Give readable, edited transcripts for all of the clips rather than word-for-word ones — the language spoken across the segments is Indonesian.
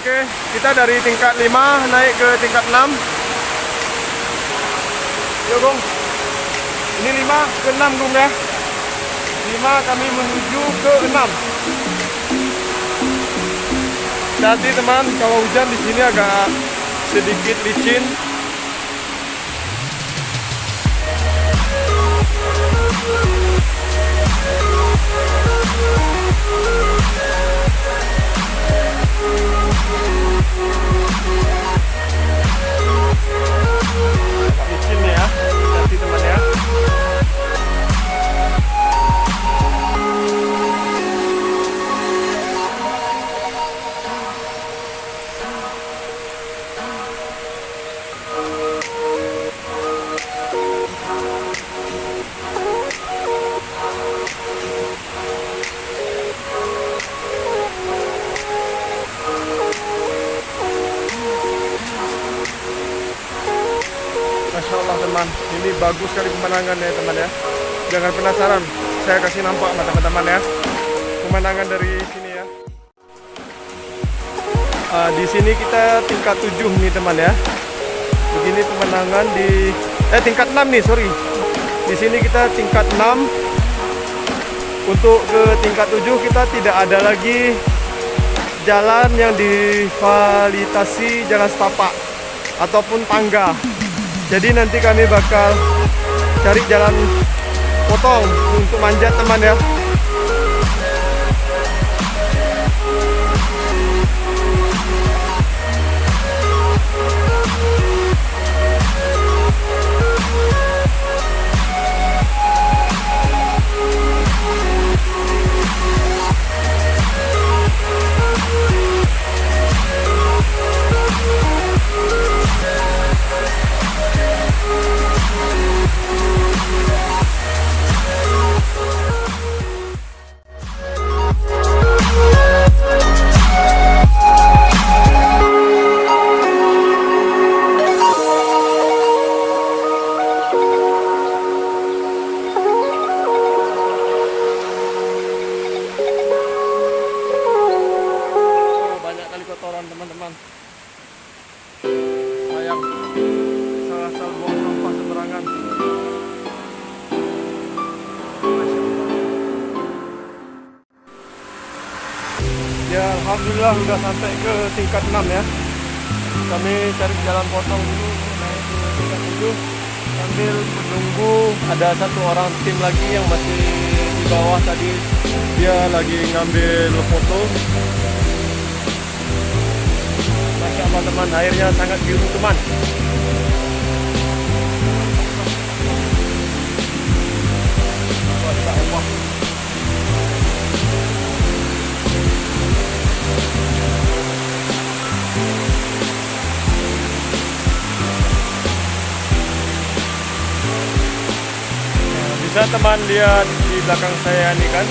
Oke, kita dari tingkat 5 naik ke tingkat 6. Yuk Bung. Ini 5 ke 6 Bung ya. 5 kami menuju ke 6. Hati teman, kalau hujan di sini agak sedikit licin. Licin ya, hati teman ya. Masya Allah teman, ini bagus sekali pemandangan ya teman ya. Jangan penasaran, saya kasih nampak sama teman-teman ya pemandangan dari sini ya. Di sini kita tingkat 7 nih teman ya. Begini pemandangan di tingkat 6 nih, sorry. Di sini kita tingkat 6. Untuk ke tingkat 7 kita tidak ada lagi jalan yang difasilitasi jalan setapak ataupun tangga. Jadi nanti kami bakal cari jalan potong untuk manjat teman ya. Teman-teman, sayang asal buang sampah sembarangan. Ya alhamdulillah udah sampai ke tingkat 6 ya. Kami cari jalan potong dulu naik ke tingkat 7 sambil menunggu ada satu orang tim lagi yang masih di bawah tadi, dia lagi ngambil foto. Teman, airnya sangat biru teman. Bisa teman lihat di belakang saya ini kan.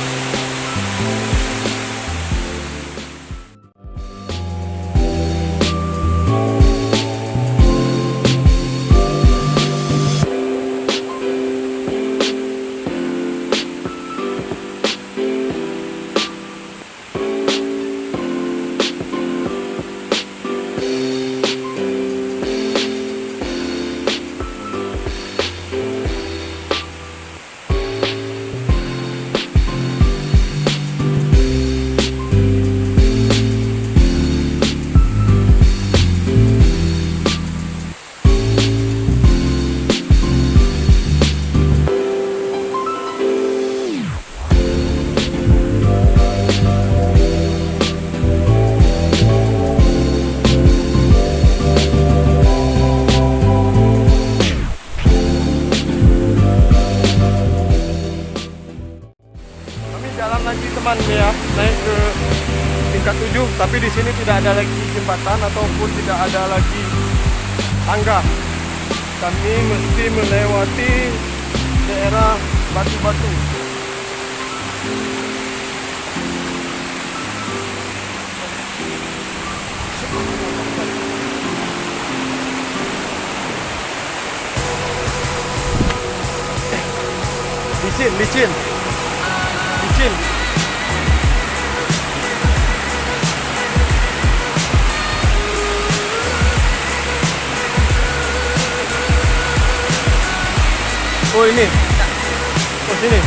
Teman ya, naik ke tingkat 7, tapi di sini tidak ada lagi jembatan ataupun tidak ada lagi tangga. Kami mesti melewati daerah batu-batu. Licin. Oh ini. Oh sini.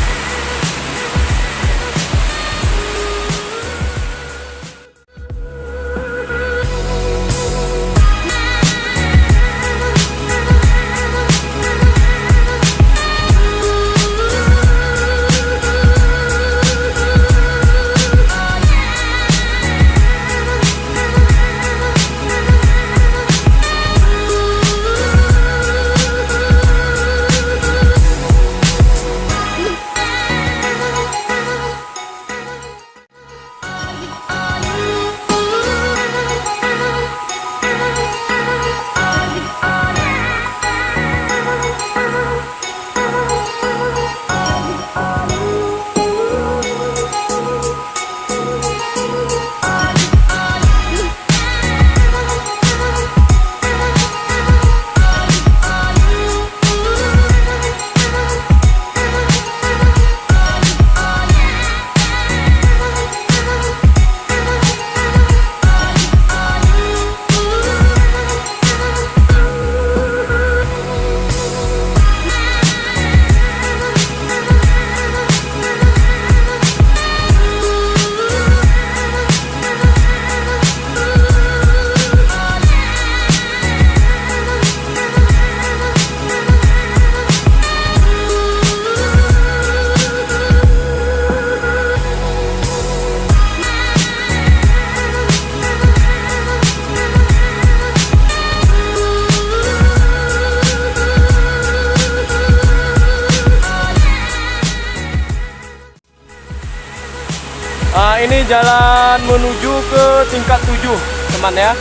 Ini jalan menuju ke tingkat 7 teman ya.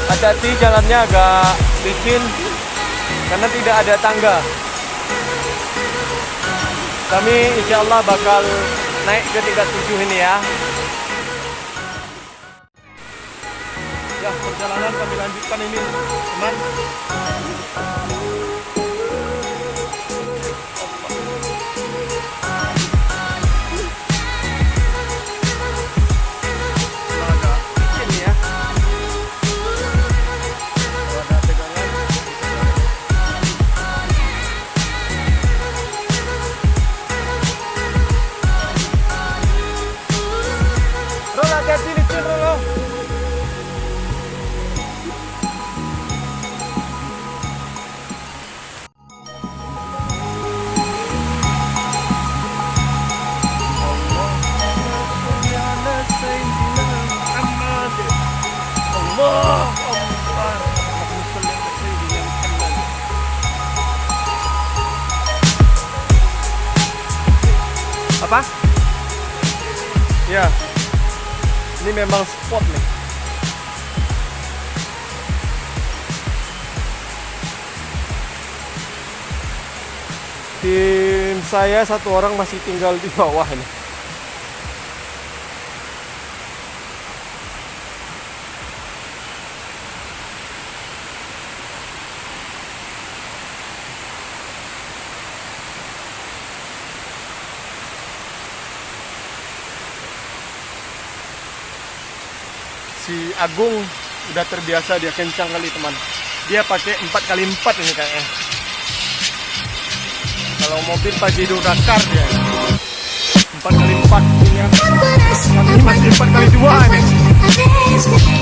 Hati-hati, jalannya agak licin karena tidak ada tangga. Kami insya Allah bakal naik ke tingkat 7 ini ya. Ya, perjalanan kami lanjutkan ini teman. Apa? Ya, ini memang spot nih. Tim saya satu orang masih tinggal di bawah ini. Si Agung udah terbiasa, dia kencang kali teman. Dia pakai 4x4 ini kayaknya. Kalau mobil Pajero Dakar dia 4x4 ini, ini masih 4x2 ini.